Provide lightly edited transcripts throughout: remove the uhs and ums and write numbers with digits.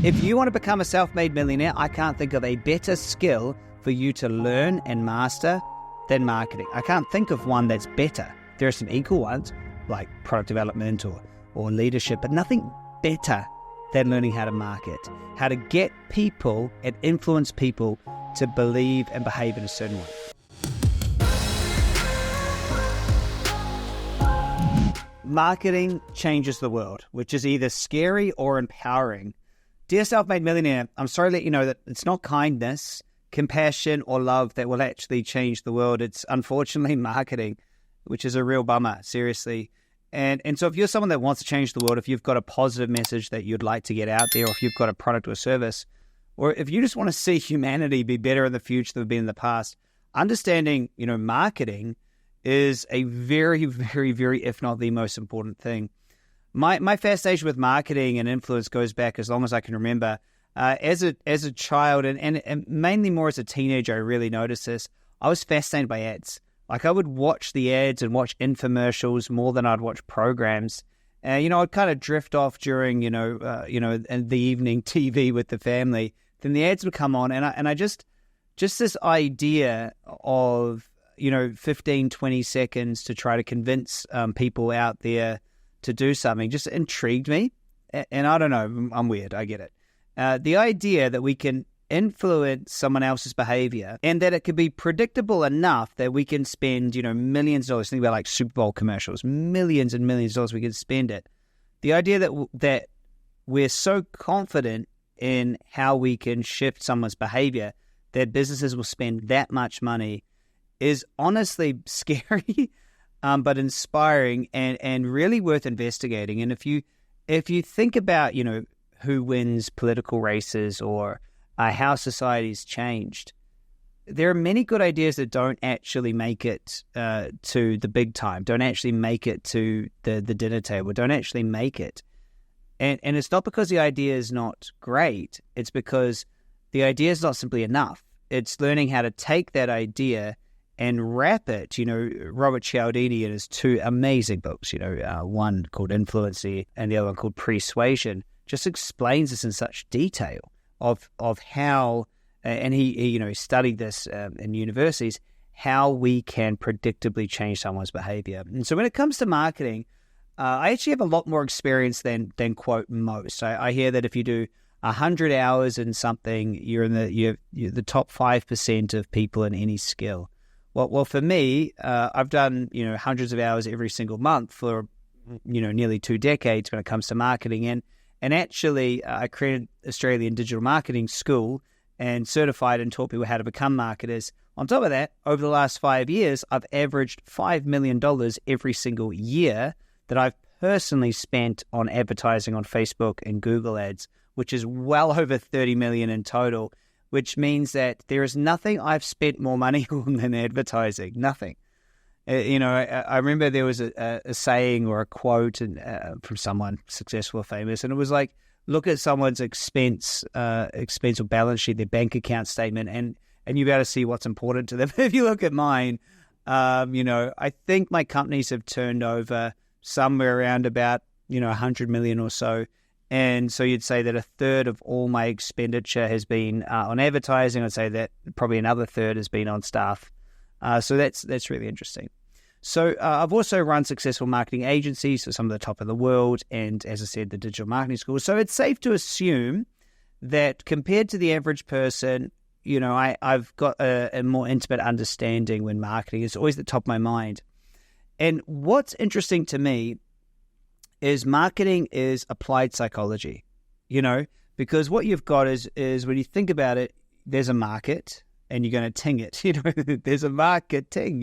If you want to become a self-made millionaire, I can't think of a better skill for you to learn and master than marketing. I can't think of one that's better. There are some equal ones like product development or leadership, but nothing better than learning how to market, how to get people and influence people to believe and behave in a certain way. Marketing changes the world, which is either scary or empowering. Dear Self-Made Millionaire, I'm sorry to let you know that it's not kindness, compassion, or love that will actually change the world. It's unfortunately marketing, which is a real bummer, seriously. And so if you're someone that wants to change the world, if you've got a positive message that you'd like to get out there, or if you've got a product or service, or if you just want to see humanity be better in the future than we've been in the past, understanding, marketing is a very, very, very, if not the most important thing. My fascination with marketing and influence goes back as long as I can remember. As a child and mainly more as a teenager, I really noticed this. I was fascinated by ads. Like I would watch the ads and watch infomercials more than I'd watch programs. I'd kind of drift off during, the evening TV with the family. Then the ads would come on, and I just this idea of 15, 20 seconds to try to convince people out there to do something just intrigued me. And I don't know, I'm weird, I get it. The idea that we can influence someone else's behavior and that it could be predictable enough that we can spend, millions of dollars. Think about like Super Bowl commercials, millions and millions of dollars we can spend it. The idea that we're so confident in how we can shift someone's behavior that businesses will spend that much money is honestly scary. But inspiring and really worth investigating. And if you think about, who wins political races or how society's changed, there are many good ideas that don't actually make it to the big time, don't actually make it to the dinner table, don't actually make it. And it's not because the idea is not great. It's because the idea is not simply enough. It's learning how to take that idea and wrap it. Robert Cialdini in his two amazing books, one called Influency and the other one called Persuasion, just explains this in such detail of how, and he studied this in universities, how we can predictably change someone's behavior. And so when it comes to marketing, I actually have a lot more experience than quote most. I hear that if you do 100 hours in something, you're the top 5% of people in any skill. Well, for me, I've done, hundreds of hours every single month for, nearly 2 decades when it comes to marketing. And actually, I created Australian Digital Marketing School and certified and taught people how to become marketers. On top of that, over the last 5 years, I've averaged $5 million every single year that I've personally spent on advertising on Facebook and Google ads, which is well over 30 million in total. Which means that there is nothing I've spent more money on than advertising. Nothing. I remember there was a saying or a quote from someone successful or famous, and it was like, look at someone's expense or balance sheet, their bank account statement, and you'll be able to see what's important to them. If you look at mine, I think my companies have turned over somewhere around about, 100 million or so. And so you'd say that a third of all my expenditure has been on advertising. I'd say that probably another third has been on staff. So that's really interesting. So I've also run successful marketing agencies for some of the top of the world. And as I said, the Digital Marketing School. So it's safe to assume that compared to the average person, I've got a more intimate understanding when marketing is always at the top of my mind. And what's interesting to me is marketing is applied psychology, because what you've got is when you think about it, there's a market and you're going to ting it. There's a marketing.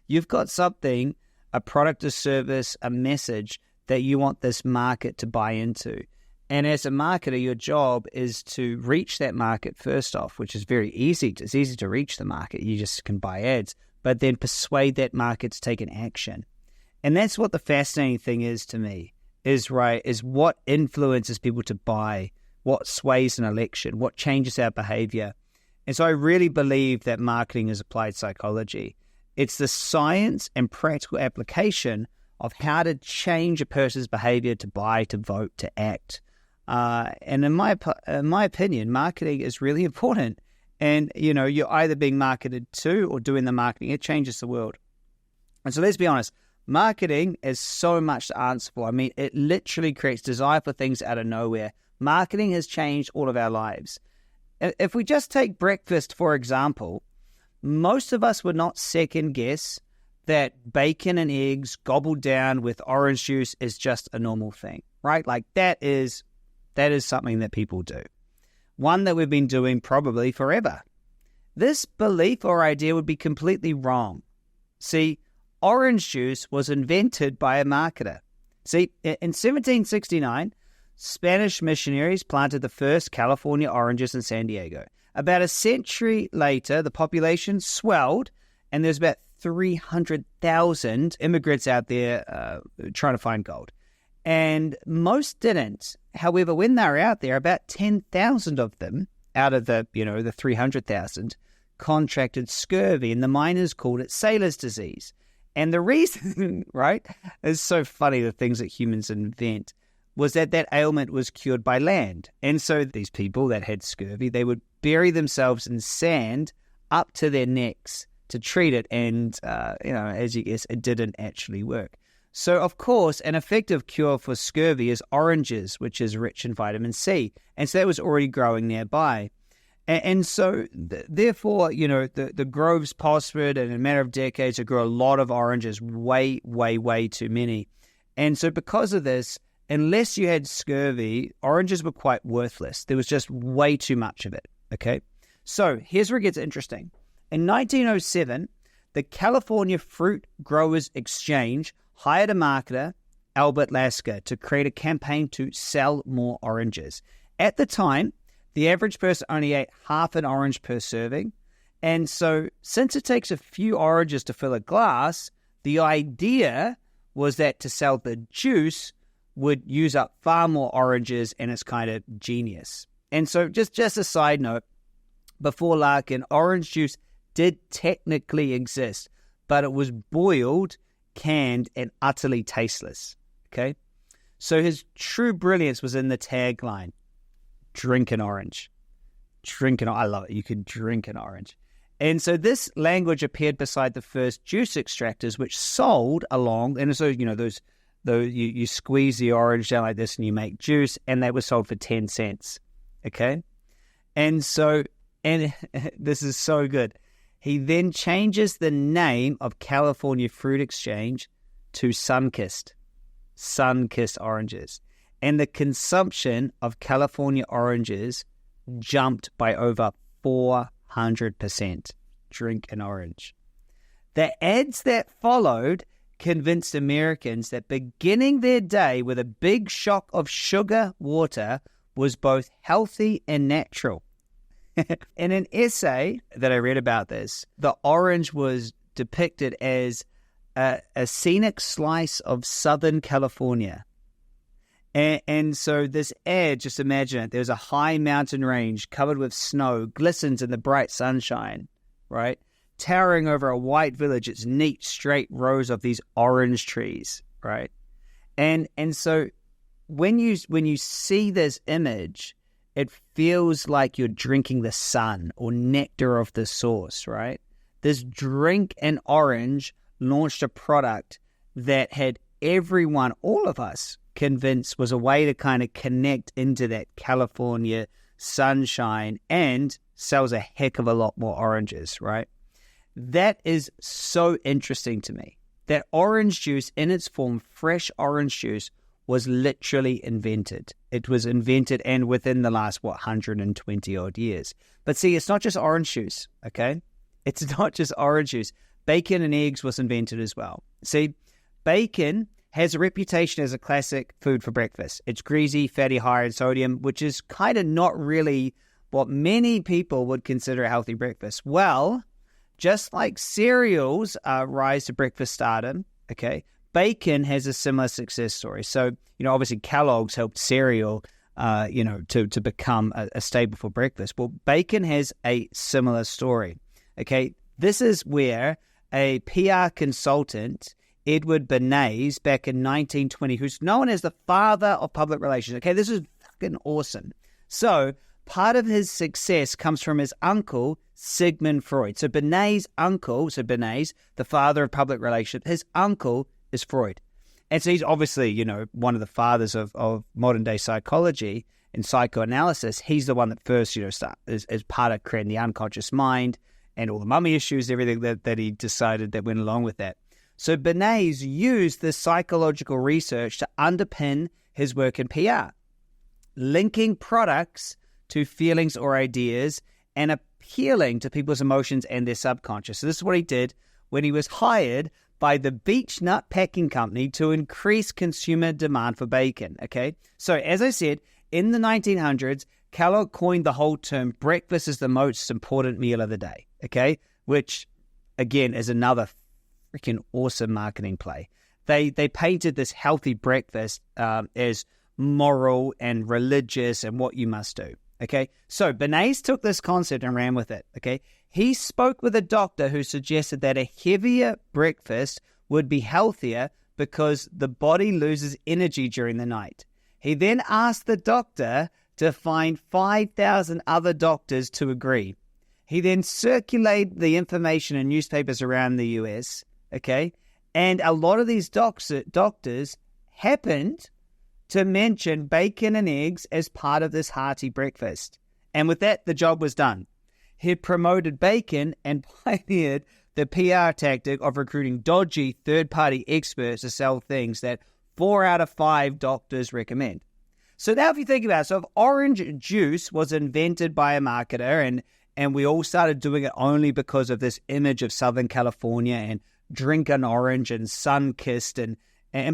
You've got something, a product, a service, a message that you want this market to buy into. And as a marketer, your job is to reach that market first off, which is very easy. It's easy to reach the market. You just can buy ads, but then persuade that market to take an action. And that's what the fascinating thing is to me, is what influences people to buy, what sways an election, what changes our behavior. And so I really believe that marketing is applied psychology. It's the science and practical application of how to change a person's behavior to buy, to vote, to act. And in my opinion, marketing is really important. And, you're either being marketed to or doing the marketing. It changes the world. And so let's be honest, marketing is so much to answer for. I mean, it literally creates desire for things out of nowhere. Marketing has changed all of our lives. If we just take breakfast, for example, most of us would not second guess that bacon and eggs gobbled down with orange juice is just a normal thing, right? Like that is something that people do. One that we've been doing probably forever. This belief or idea would be completely wrong. See, orange juice was invented by a marketer. See, in 1769, Spanish missionaries planted the first California oranges in San Diego. About a century later, the population swelled, and there's about 300,000 immigrants out there trying to find gold. And most didn't. However, when they were out there, about 10,000 of them out of the 300,000 contracted scurvy, and the miners called it sailor's disease. And the reason, right, is so funny, the things that humans invent, was that ailment was cured by land. And so these people that had scurvy, they would bury themselves in sand up to their necks to treat it. And, as you guess, it didn't actually work. So, of course, an effective cure for scurvy is oranges, which is rich in vitamin C. And so that was already growing nearby. And so, therefore, the groves prospered, and in a matter of decades, it grew a lot of oranges, way, way, way too many. And so because of this, unless you had scurvy, oranges were quite worthless. There was just way too much of it, okay? So here's where it gets interesting. In 1907, the California Fruit Growers Exchange hired a marketer, Albert Lasker, to create a campaign to sell more oranges. At the time, the average person only ate half an orange per serving. And so since it takes a few oranges to fill a glass, the idea was that to sell the juice would use up far more oranges, and it's kind of genius. And so just a side note, before Larkin, orange juice did technically exist, but it was boiled, canned, and utterly tasteless, okay? So his true brilliance was in the tagline, drink an orange. I love it. You can drink an orange. And so this language appeared beside the first juice extractors, which sold along, and so, you squeeze the orange down like this and you make juice, and they were sold for 10 cents, okay? And so, and this is so good. He then changes the name of California Fruit Exchange to Sunkist oranges. And the consumption of California oranges jumped by over 400%. Drink an orange. The ads that followed convinced Americans that beginning their day with a big shock of sugar water was both healthy and natural. In an essay that I read about this, the orange was depicted as a scenic slice of Southern California. And so this ad, just imagine it, there's a high mountain range covered with snow, glistens in the bright sunshine, right? Towering over a white village, it's neat, straight rows of these orange trees, right? And so when you see this image, it feels like you're drinking the sun or nectar of the source, right? This drink an orange launched a product that had everyone, all of us, convinced was a way to kind of connect into that California sunshine and sells a heck of a lot more oranges, right? That is so interesting to me. That orange juice in its form, fresh orange juice, was literally invented. It was invented and within the last, 120 odd years. But see, it's not just orange juice, okay? It's not just orange juice. Bacon and eggs was invented as well. See, bacon has a reputation as a classic food for breakfast. It's greasy, fatty, high in sodium, which is kind of not really what many people would consider a healthy breakfast. Well, just like cereals rise to breakfast stardom, okay, bacon has a similar success story. So, obviously Kellogg's helped cereal, to become a staple for breakfast. Well, bacon has a similar story, okay? This is where a PR consultant, Edward Bernays, back in 1920, who's known as the father of public relations. Okay, this is fucking awesome. So part of his success comes from his uncle, Sigmund Freud. So Benet's uncle, the father of public relations, his uncle is Freud. And so he's obviously, one of the fathers of modern day psychology and psychoanalysis. He's the one that first, as part of creating the unconscious mind and all the mummy issues, everything that he decided that went along with that. So Benet's used this psychological research to underpin his work in PR, linking products to feelings or ideas and appealing to people's emotions and their subconscious. So this is what he did when he was hired by the Beech Nut Packing Company to increase consumer demand for bacon, okay? So as I said, in the 1900s, Kellogg coined the whole term, breakfast is the most important meal of the day, okay? Which, again, is another freaking awesome marketing play. They painted this healthy breakfast as moral and religious and what you must do, okay? So Benet's took this concept and ran with it, okay? He spoke with a doctor who suggested that a heavier breakfast would be healthier because the body loses energy during the night. He then asked the doctor to find 5,000 other doctors to agree. He then circulated the information in newspapers around the US, okay? And a lot of these doctors happened to mention bacon and eggs as part of this hearty breakfast. And with that, the job was done. He promoted bacon and pioneered the PR tactic of recruiting dodgy third-party experts to sell things that 4 out of 5 doctors recommend. So now if you think about it, so if orange juice was invented by a marketer and we all started doing it only because of this image of Southern California and drink an orange and sun-kissed and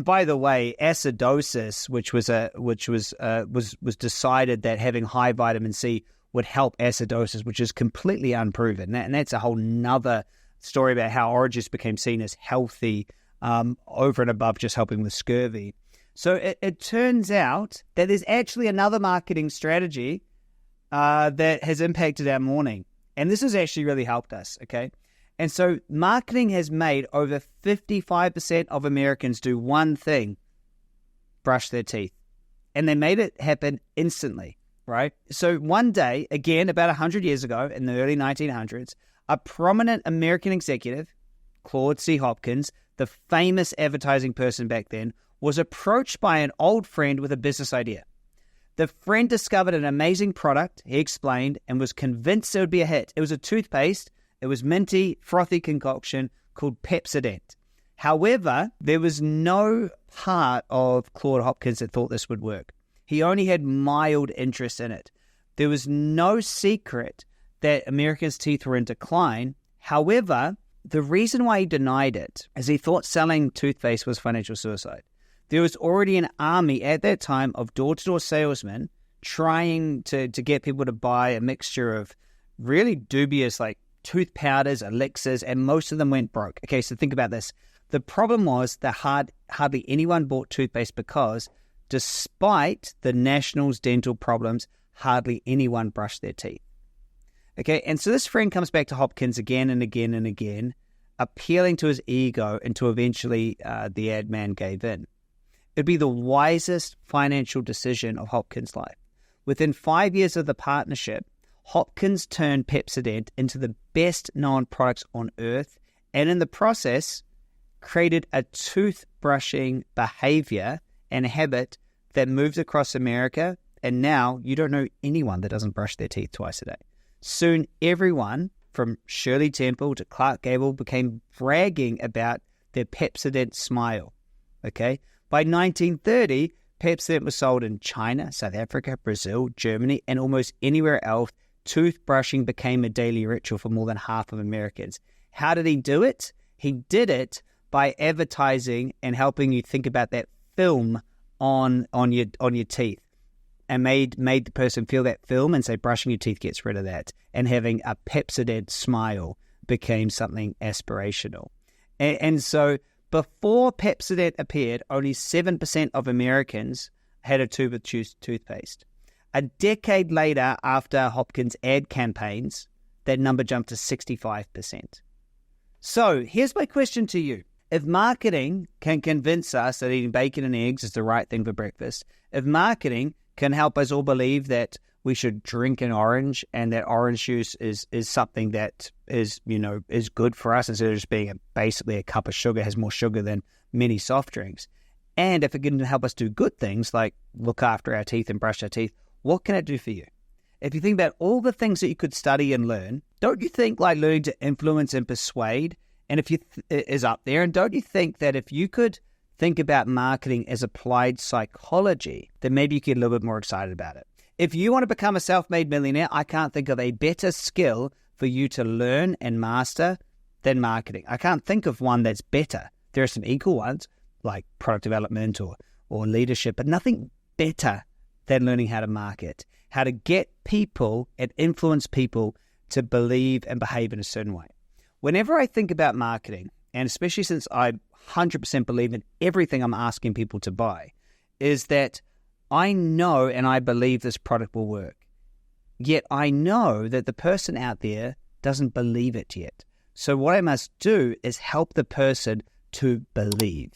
by the way, acidosis, which was decided that having high vitamin C would help acidosis, which is completely unproven. And that's a whole nother story about how oranges became seen as healthy over and above just helping with scurvy. So it turns out that there's actually another marketing strategy that has impacted our morning. And this has actually really helped us, okay? And so marketing has made over 55% of Americans do one thing, brush their teeth. And they made it happen instantly, right? So one day, again, about 100 years ago in the early 1900s, a prominent American executive, Claude C. Hopkins, the famous advertising person back then, was approached by an old friend with a business idea. The friend discovered an amazing product, he explained, and was convinced it would be a hit. It was a toothpaste. It was minty, frothy concoction called Pepsodent. However, there was no part of Claude Hopkins that thought this would work. He only had mild interest in it. There was no secret that Americans' teeth were in decline. However, the reason why he denied it is he thought selling toothpaste was financial suicide. There was already an army at that time of door-to-door salesmen trying to get people to buy a mixture of really dubious like tooth powders, elixirs, and most of them went broke. Okay, so think about this. The problem was that hardly anyone bought toothpaste because despite the national's dental problems, hardly anyone brushed their teeth. Okay, and so this friend comes back to Hopkins again and again and again, appealing to his ego until eventually the ad man gave in. It'd be the wisest financial decision of Hopkins' life. Within 5 years of the partnership, Hopkins turned Pepsodent into the best-known products on earth, and in the process, created a toothbrushing behavior and habit that moved across America, and now you don't know anyone that doesn't brush their teeth twice a day. Soon, everyone from Shirley Temple to Clark Gable became bragging about their Pepsodent smile, okay? By 1930, Pepsodent was sold in China, South Africa, Brazil, Germany, and almost anywhere else. Toothbrushing became a daily ritual for more than half of Americans. How did he do it? He did it by advertising and helping you think about that film on your teeth, and made the person feel that film and say brushing your teeth gets rid of that. And having a Pepsodent smile became something aspirational. And so before Pepsodent appeared, only 7% of Americans had a tube of toothpaste. A decade later, after Hopkins' ad campaigns, that number jumped to 65%. So here's my question to you. If marketing can convince us that eating bacon and eggs is the right thing for breakfast, if marketing can help us all believe that we should drink an orange and that orange juice is something that is good for us instead of just being basically a cup of sugar, has more sugar than many soft drinks. And if it can help us do good things like look after our teeth and brush our teeth, what can it do for you? If you think about all the things that you could study and learn, don't you think like learning to influence and persuade and if you is up there? And don't you think that if you could think about marketing as applied psychology, then maybe you get a little bit more excited about it? If you want to become a self-made millionaire, I can't think of a better skill for you to learn and master than marketing. I can't think of one that's better. There are some equal ones like product development or leadership, but nothing better than learning how to market, how to get people and influence people to believe and behave in a certain way. Whenever I think about marketing, and especially since I 100% believe in everything I'm asking people to buy, is that I know and I believe this product will work. Yet I know that the person out there doesn't believe it yet. So what I must do is help the person to believe.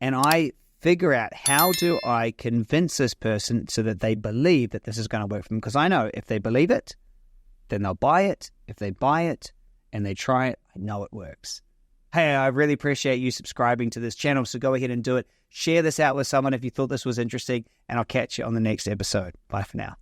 And I figure out how do I convince this person so that they believe that this is going to work for them. Because I know if they believe it, then they'll buy it. If they buy it and they try it, I know it works. Hey, I really appreciate you subscribing to this channel, so go ahead and do it. Share this out with someone if you thought this was interesting, and I'll catch you on the next episode. Bye for now.